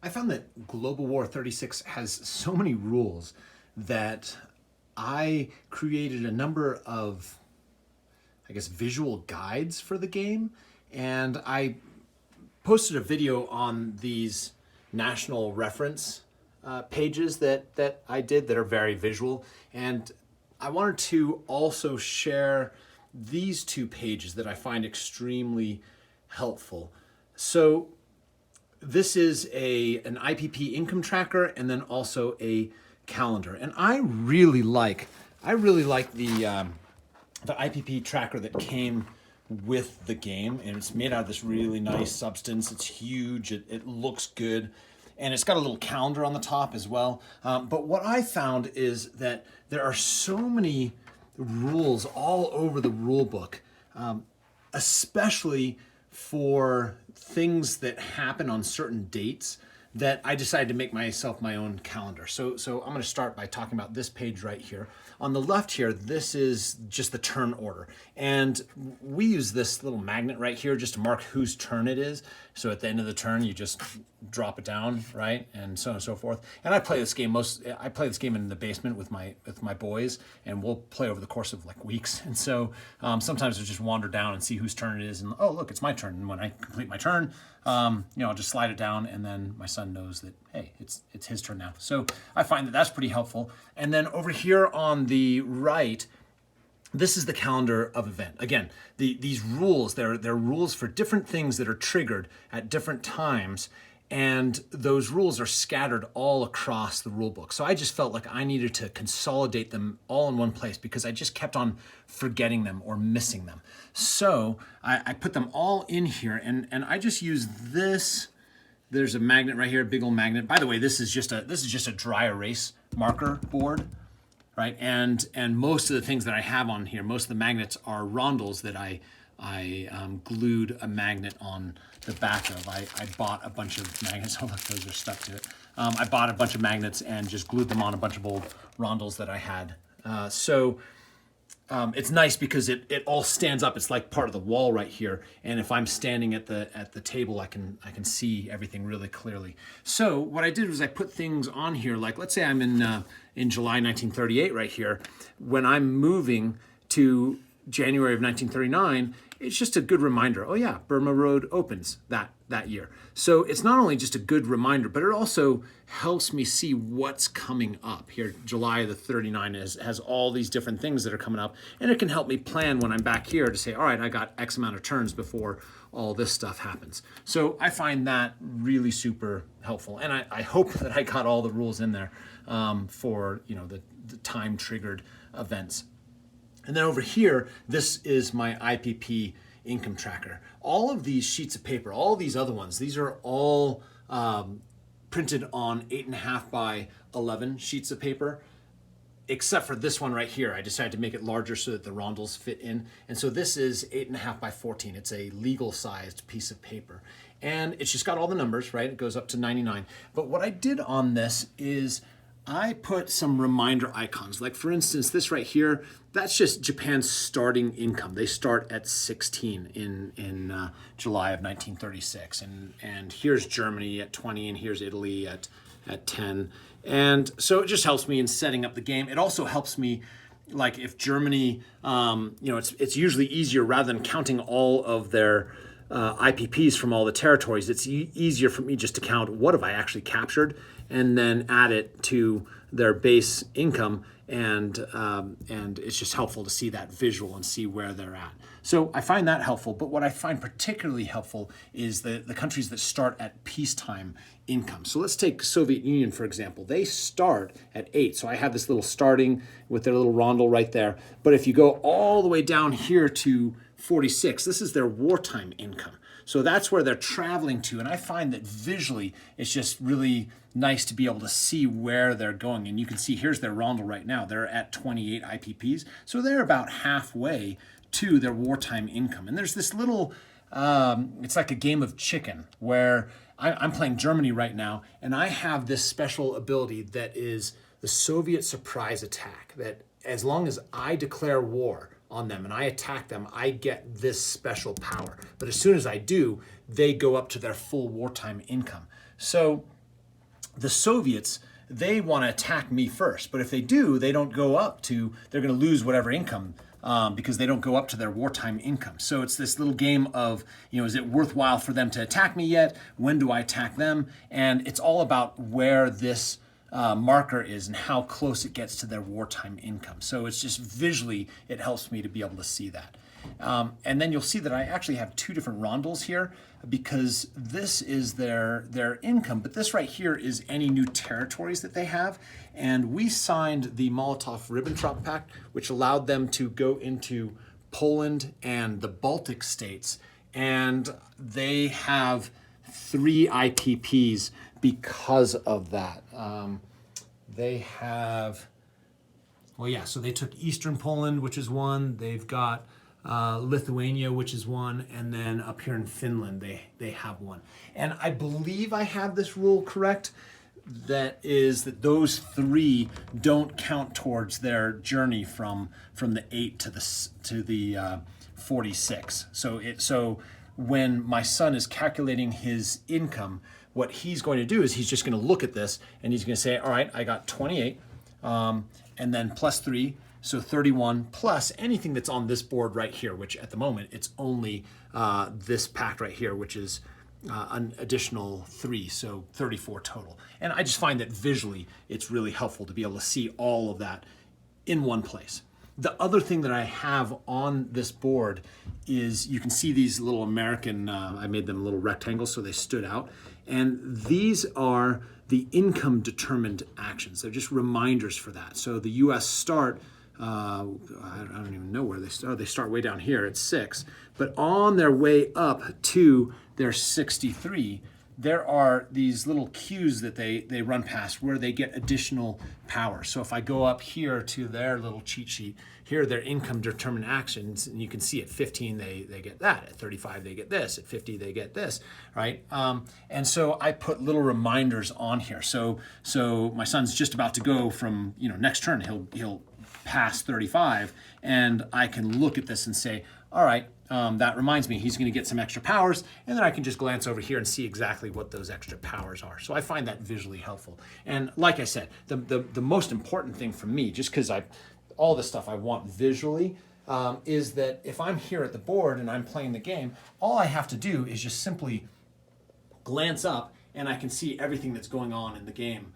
I found that Global War 36 has so many rules that I created a number of, I guess, visual guides for the game. And I posted a video on these national reference pages that I did that are very visual. And I wanted to also share these two pages that I find extremely helpful. So this is an IPP income tracker and then also a calendar. And I really like the IPP tracker that came with the game, and it's made out of this really nice substance. It's huge. It looks good, and it's got a little calendar on the top as well. But what I found is that there are so many rules all over the rule book, especially for things that happen on certain dates, that I decided to make myself my own calendar. So I'm going to start by talking about this page right here. On the left here, this is just the turn order. And we use this little magnet right here just to mark whose turn it is. So at the end of the turn, you just drop it down, right? And so on and so forth. And I play this game in the basement with my boys, and we'll play over the course of like weeks. And so sometimes I just wander down and see whose turn it is, and oh, look, it's my turn. And when I complete my turn, I'll just slide it down, and then my son knows that, hey, it's his turn now. So I find that that's pretty helpful. And then over here on the right, this is the calendar of event. Again, these rules, they're rules for different things that are triggered at different times, and those rules are scattered all across the rule book. So I just felt like I needed to consolidate them all in one place because I just kept on forgetting them or missing them. So I put them all in here, and I just use this. There's a magnet right here, a big old magnet. By the way, this is just a dry erase marker board, right? And most of the things that I have on here, most of the magnets are rondels that I glued a magnet on the back of. I bought a bunch of magnets. Oh, look, those are stuck to it. I bought a bunch of magnets and just glued them on a bunch of old rondels that I had. It's nice because it all stands up. It's like part of the wall right here. And if I'm standing at the table, I can see everything really clearly. So what I did was I put things on here. Like, let's say I'm in July 1938 right here. When I'm moving to January of 1939, it's just a good reminder. Oh yeah, Burma Road opens that year. So it's not only just a good reminder, but it also helps me see what's coming up here. July of the 39 has all these different things that are coming up, and it can help me plan when I'm back here to say, all right, I got X amount of turns before all this stuff happens. So I find that really super helpful, and I hope that I got all the rules in there for the time triggered events. And then over here, this is my IPP income tracker. All of these sheets of paper, all of these other ones, these are all printed on 8.5 by 11 sheets of paper, except for this one right here. I decided to make it larger so that the rondels fit in. And so this is 8.5 by 14. It's a legal sized piece of paper. And it's just got all the numbers, right? It goes up to 99. But what I did on this is I put some reminder icons. Like for instance, this right here, that's just Japan's starting income. They start at 16 in July of 1936. And here's Germany at 20, and here's Italy at 10. And so it just helps me in setting up the game. It also helps me, like if Germany, it's usually easier rather than counting all of their IPPs from all the territories. It's easier for me just to count what have I actually captured and then add it to their base income, and it's just helpful to see that visual and see where they're at. So I find that helpful, but what I find particularly helpful is the countries that start at peacetime income. So let's take Soviet Union, for example. They start at 8, so I have this little starting with their little rondel right there. But if you go all the way down here to 46, this is their wartime income. So that's where they're traveling to. And I find that visually, it's just really nice to be able to see where they're going. And you can see here's their rondel right now. They're at 28 IPPs. So they're about halfway to their wartime income. And there's this little, it's like a game of chicken where I'm playing Germany right now. And I have this special ability that is the Soviet surprise attack, that as long as I declare war on them and I attack them, I get this special power. But as soon as I do, they go up to their full wartime income. So the Soviets, they want to attack me first. But if they do, they don't go up to, they're going to lose whatever income because they don't go up to their wartime income. So it's this little game of, is it worthwhile for them to attack me yet? When do I attack them? And it's all about where this marker is and how close it gets to their wartime income. So it's just visually, it helps me to be able to see that. And then you'll see that I actually have two different rondels here because this is their income, but this right here is any new territories that they have. And we signed the Molotov-Ribbentrop Pact, which allowed them to go into Poland and the Baltic states. And they have 3 IPPs because of that. They have, so they took Eastern Poland, which is one. They've got Lithuania, which is one, and then up here in Finland, they have one. And I believe I have this rule correct, that is that those 3 don't count towards their journey from the 8 to the 46. So when my son is calculating his income, what he's going to do is he's just going to look at this and he's going to say, all right, I got 28, and then plus 3. So 31 plus anything that's on this board right here, which at the moment it's only this pack right here, which is an additional 3, so 34 total. And I just find that visually it's really helpful to be able to see all of that in one place. The other thing that I have on this board is you can see these little American, I made them little rectangles so they stood out. And these are the income determined actions. They're just reminders for that. So the US start, I don't even know where they start. They start way down here at 6. But on their way up to their 63, there are these little cues that they run past where they get additional power. So if I go up here to their little cheat sheet, here are their income determined actions, and you can see at 15 they get that, at 35 they get this, at 50 they get this, right? And so I put little reminders on here. So my son's just about to go from, next turn he'll pass 35, and I can look at this and say, all right, that reminds me he's going to get some extra powers, and then I can just glance over here and see exactly what those extra powers are. So I find that visually helpful. And like I said, the most important thing for me, just because all this stuff I want visually, is that if I'm here at the board and I'm playing the game, all I have to do is just simply glance up and I can see everything that's going on in the game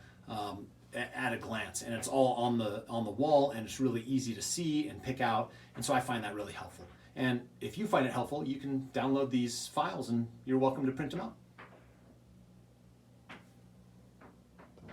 at a glance, and it's all on the wall, and it's really easy to see and pick out, and so I find that really helpful. And if you find it helpful, you can download these files and you're welcome to print them out.